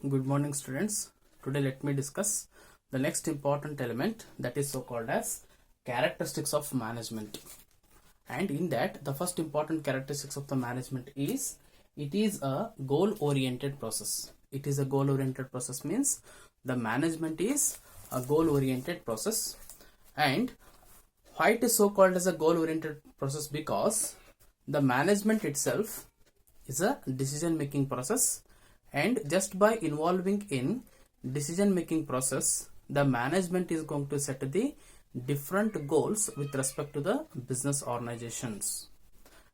Good morning, students. Today let me discuss the next important element, that is so called as characteristics of management. And in that, the first important characteristics of the management is it is a goal oriented process. It is a goal oriented process means the management is a goal oriented process. And why it is so called as a goal oriented process? Because the management itself is a decision making process, and just by involving in decision making process, the management is going to set the different goals with respect to the business organizations.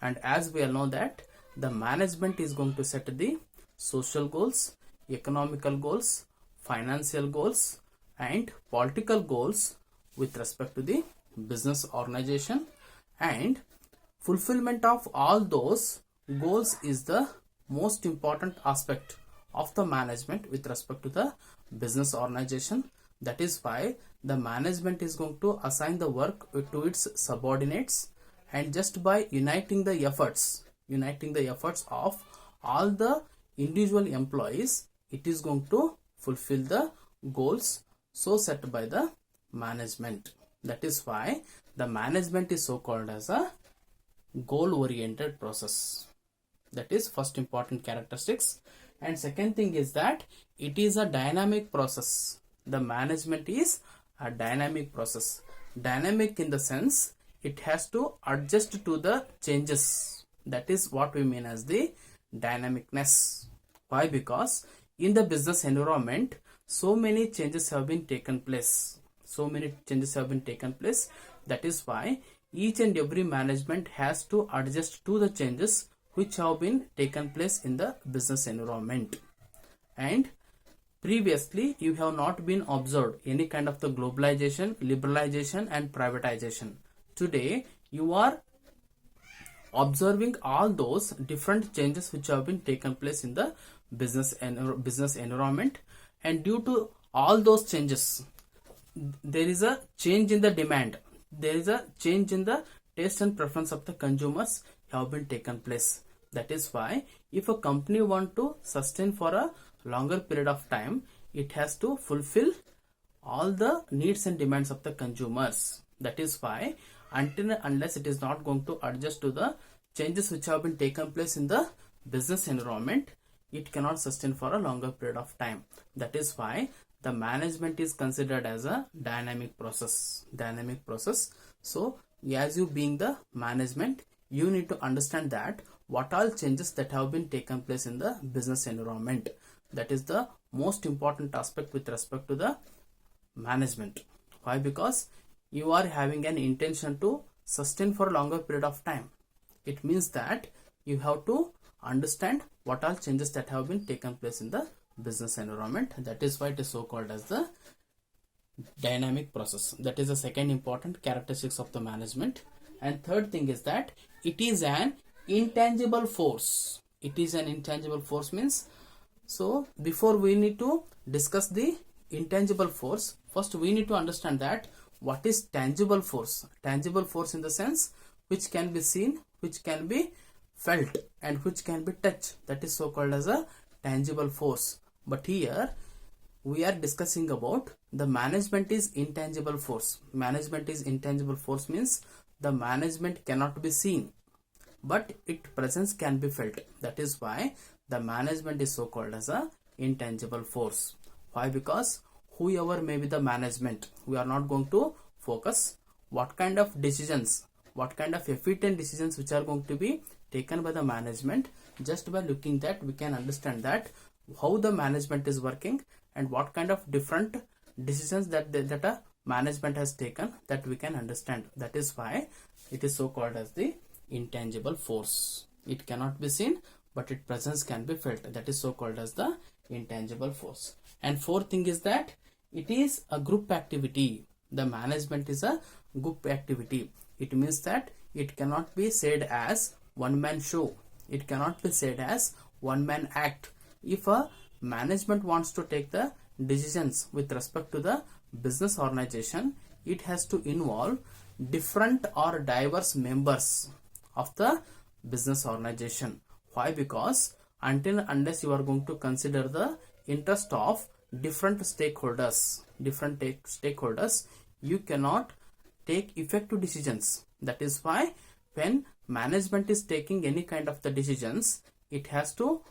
And as we all know that the management is going to set the social goals, economical goals, financial goals and political goals with respect to the business organization, and fulfillment of all those goals is the most important aspect of the management with respect to the business organization. That is why the management is going to assign the work to its subordinates, and just by uniting the efforts of all the individual employees, it is going to fulfill the goals so set by the management. That is why the management is so called as a goal oriented process. That is first important characteristics. And second thing is that it is a dynamic process. The management is a dynamic process. Dynamic in the sense it has to adjust to the changes. That is what we mean as the dynamicness. Why? Because in the business environment, so many changes have been taken place. That is why each and every management has to adjust to the changes which have been taken place in the business environment. And previously you have not been observed any kind of the globalization, liberalization and privatization. Today you are observing all those different changes which have been taken place in the business environment, and due to all those changes there is a change in the demand, there is a change in the taste and preference of the consumers have been taken place. That is why if a company want to sustain for a longer period of time, it has to fulfill all the needs and demands of the consumers. That is why until and unless it is not going to adjust to the changes which have been taken place in the business environment, it cannot sustain for a longer period of time. That is why the management is considered as a dynamic process. So as you being the management, you need to understand that what all changes that have been taken place in the business environment. That is the most important aspect with respect to the management. Why? Because you are having an intention to sustain for a longer period of time. It means that you have to understand what all changes that have been taken place in the business environment. That is why it is so called as the dynamic process. That is the second important characteristics of the management. And third thing is that it is an intangible force. It is an intangible force means, so before we need to discuss the intangible force, first we need to understand that what is tangible force. Tangible force in the sense which can be seen, which can be felt and which can be touched. That is so called as a tangible force. But here we are discussing about the management is intangible force. Management is intangible force means the management cannot be seen, but its presence can be felt. That is why the management is so called as a intangible force. Why? Because whoever may be the management, we are not going to focus what kind of decisions, what kind of efficient decisions which are going to be taken by the management. Just by looking that we can understand that how the management is working and what kind of different decisions that a management has taken, that we can understand. That is why it is so called as the intangible force. It cannot be seen, but its presence can be felt. That is so called as the intangible force. And fourth thing is that it is a group activity. The management is a group activity. It means that it cannot be said as one man show. It cannot be said as one man act. If a management wants to take the decisions with respect to the business organization, it has to involve different or diverse members of the business organization. Why? Because until unless you are going to consider the interest of different stakeholders, you cannot take effective decisions. That is why when management is taking any kind of the decisions, it has to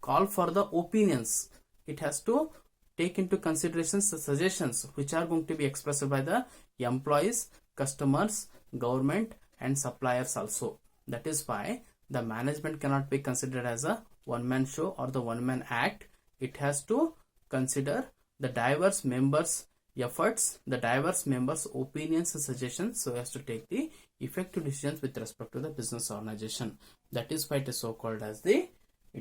call for the opinions. It has to take into considerations the suggestions which are going to be expressed by the employees, customers, government and suppliers also. That is why the management cannot be considered as a one-man show or the one-man act. It has to consider the diverse members' efforts, the diverse members' opinions and suggestions, so as to take the effective decisions with respect to the business organization. That is why it is so called as it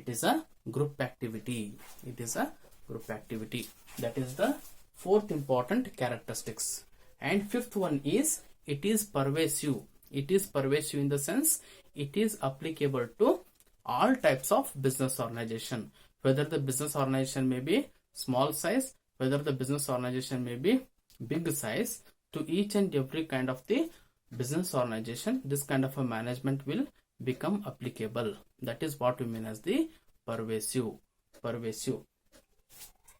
is a group activity. It is a group activity. That is the fourth important characteristics. And fifth one is it is pervasive. It is pervasive in the sense it is applicable to all types of business organization, whether the business organization may be small size, whether the business organization may be big size. To each and every kind of the business organization, this kind of a management will become applicable. That is what we mean as the pervasive.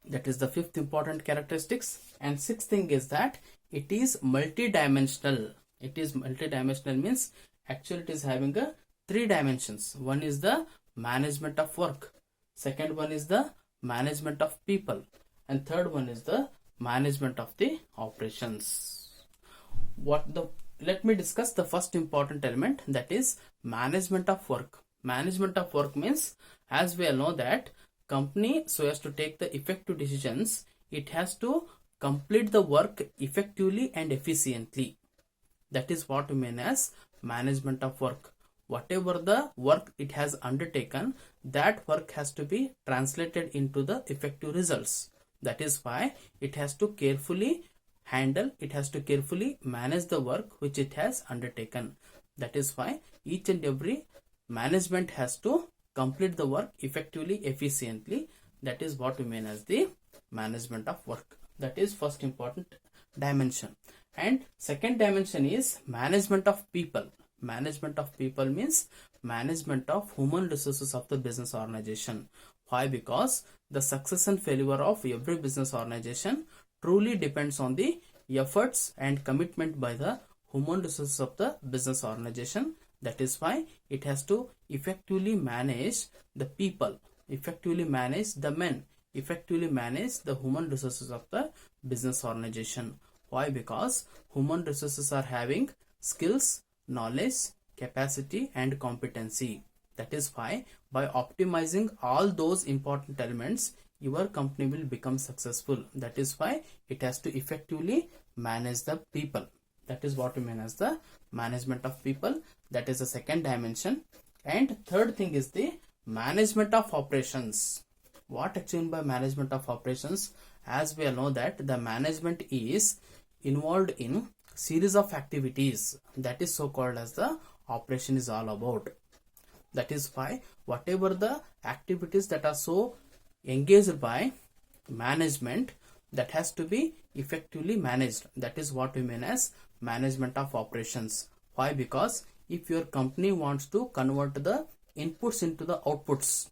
That is the fifth important characteristics. And sixth thing is that it is multidimensional. It is multidimensional means actually it is having a three dimensions. One is the management of work, second one is the management of people, and third one is the management of the operations. Let me discuss the first important element, that is management of work. Management of work means, as we all know that company, so as to take the effective decisions, it has to complete the work effectively and efficiently. That is what we mean as management of work. Whatever the work it has undertaken, that work has to be translated into the effective results. That is why it has to carefully handle, it has to carefully manage the work which it has undertaken. That is why each and every management has to complete the work effectively, efficiently. That is what we mean as the management of work. That is first important dimension. And second dimension is management of people. Management of people means management of human resources of the business organization. Why? Because the success and failure of every business organization truly depends on the efforts and commitment by the human resources of the business organization. That is why it has to effectively manage the people, effectively manage the men, effectively manage the human resources of the business organization. Why? Because human resources are having skills, knowledge, capacity and competency. That is why by optimizing all those important elements, your company will become successful. That is why it has to effectively manage the people. That is what we mean as the management of people. That is the second dimension. And third thing is the management of operations. What actually by management of operations? As we all know that the management is involved in series of activities. That is so called as the operation is all about. That is why whatever the activities that are so engaged by management, that has to be effectively managed. That is what we mean as management of operations. Why? Because if your company wants to convert the inputs into the outputs,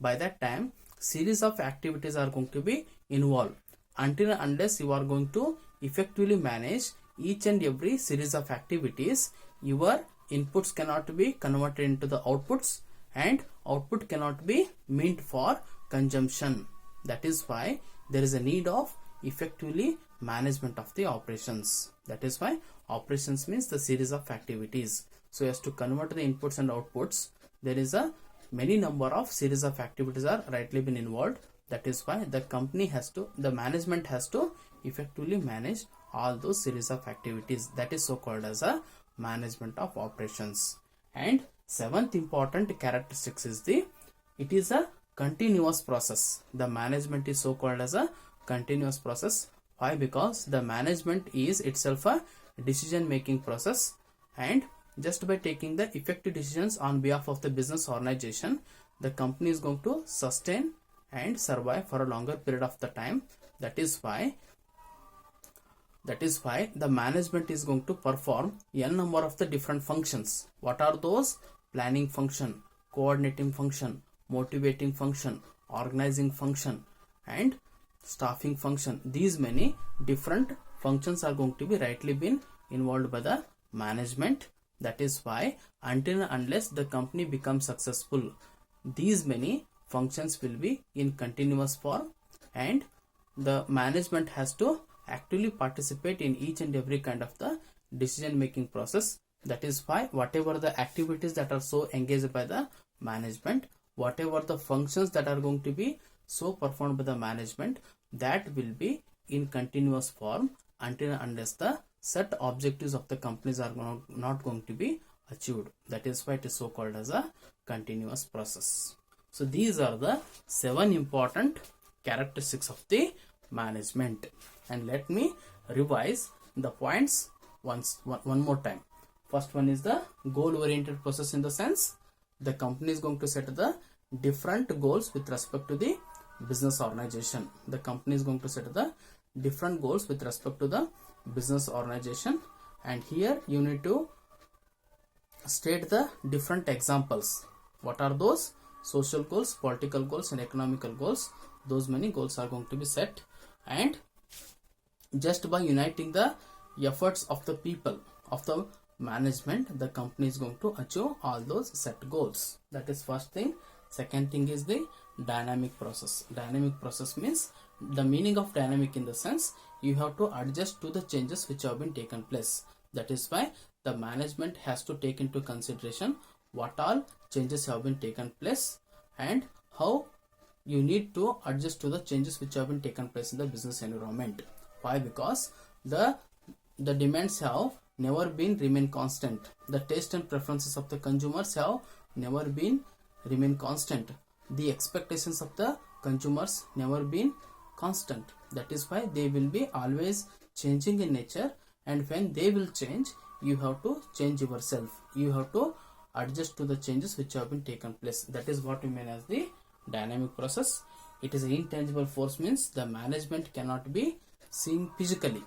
by that time series of activities are going to be involved. Until and unless you are going to effectively manage each and every series of activities, your inputs cannot be converted into the outputs and output cannot be meant for consumption. That is why there is a need of effectively management of the operations. That is why operations means the series of activities. So as to convert the inputs and outputs, there is a many number of series of activities are rightly been involved. That is why the management has to effectively manage all those series of activities. That is so called as a management of operations. And seventh important characteristics is it is a continuous process. The management is so called as a continuous process. Why? Because the management is itself a decision making process, and just by taking the effective decisions on behalf of the business organization, the company is going to sustain and survive for a longer period of the time. That is why the management is going to perform n number of the different functions. What are those? Planning function, coordinating function, motivating function, organizing function, and staffing function. These many different functions are going to be rightly been involved by the management. That is why until and unless the company becomes successful, these many functions will be in continuous form, and the management has to actively participate in each and every kind of the decision making process. That is why whatever the activities that are so engaged by the management, whatever the functions that are going to be so performed by the management, that will be in continuous form until and unless the set objectives of the companies are not going to be achieved. That is why it is so called as a continuous process. So these are the 7 important characteristics of the management, and let me revise the points one more time. First one is the goal oriented process, in the sense the company is going to set the different goals with respect to the business organization. The company is going to set the different goals with respect to the business organization, and here you need to state the different examples. What are those? Social goals, political goals, and economical goals. Those many goals are going to be set, and just by uniting the efforts of the people of the management, the company is going to achieve all those set goals. That is first thing. Second thing is the dynamic process. Dynamic process means, the meaning of dynamic in the sense you have to adjust to the changes which have been taken place. That is why the management has to take into consideration what all changes have been taken place and how you need to adjust to the changes which have been taken place in the business environment. Why? Because the demands have never been remain constant. The taste and preferences of the consumers have never been remain constant. The expectations of the consumers never been constant. That is why they will be always changing in nature, and when they will change, you have to change yourself. You have to adjust to the changes which have been taken place. That is what we mean as the dynamic process. It is an intangible force, means the management cannot be seen physically,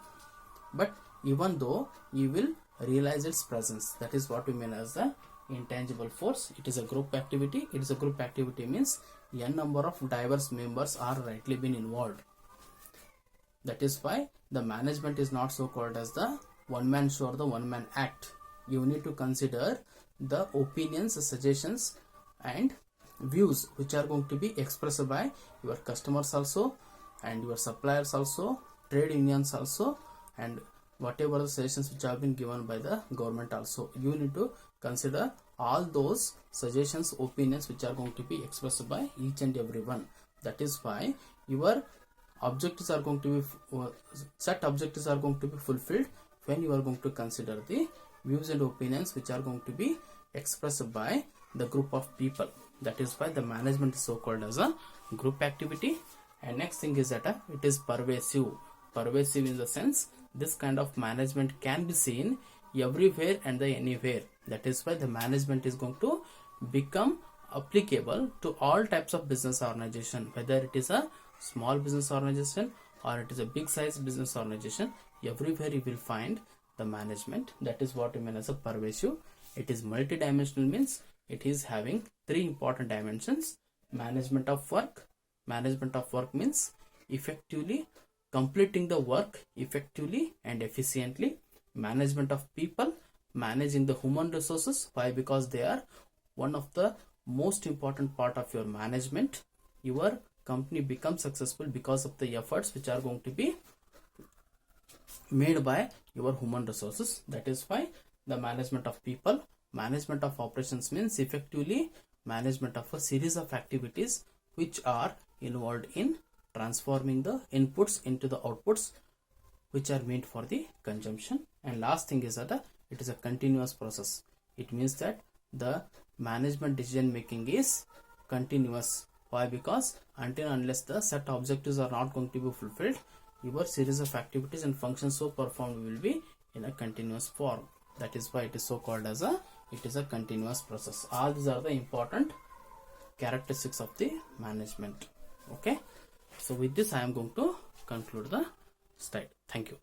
but even though you will realize its presence. That is what we mean as the intangible force. It is a group activity. It is a group activity means n number of diverse members are rightly been involved. That is why the management is not so called as the one man show or the one man act. You need to consider the opinions, suggestions, and views which are going to be expressed by your customers also, and your suppliers also, trade unions also, and whatever the suggestions which have been given by the government also. You need to consider all those suggestions, opinions which are going to be expressed by each and every one. That is why your objectives are going to be set objectives are going to be fulfilled when you are going to consider the views and opinions which are going to be expressed by the group of people. That is why the management is so called as a group activity. And next thing is that it is pervasive. Pervasive in the sense this kind of management can be seen everywhere and anywhere. That is why the management is going to become applicable to all types of business organization, whether it is a small business organization or it is a big size business organization. Everywhere you will find the management. That is what we mean as a pervasive. It is multidimensional, means it is having 3 important dimensions. Management of work. Management of work means effectively completing the work effectively and efficiently. Management of people, managing the human resources. Why? Because they are one of the most important part of your management. Your company becomes successful because of the efforts which are going to be made by your human resources. That is why the management of people. Management of operations means effectively management of a series of activities which are involved in transforming the inputs into the outputs which are meant for the consumption. And last thing is that it is a continuous process. It means that the management decision making is continuous. Why? Because until unless the set objectives are not going to be fulfilled, your series of activities and functions so performed will be in a continuous form. That is why it is so called as it is a continuous process. All these are the important characteristics of the management. Okay, so with this I am going to conclude the slide. Thank you.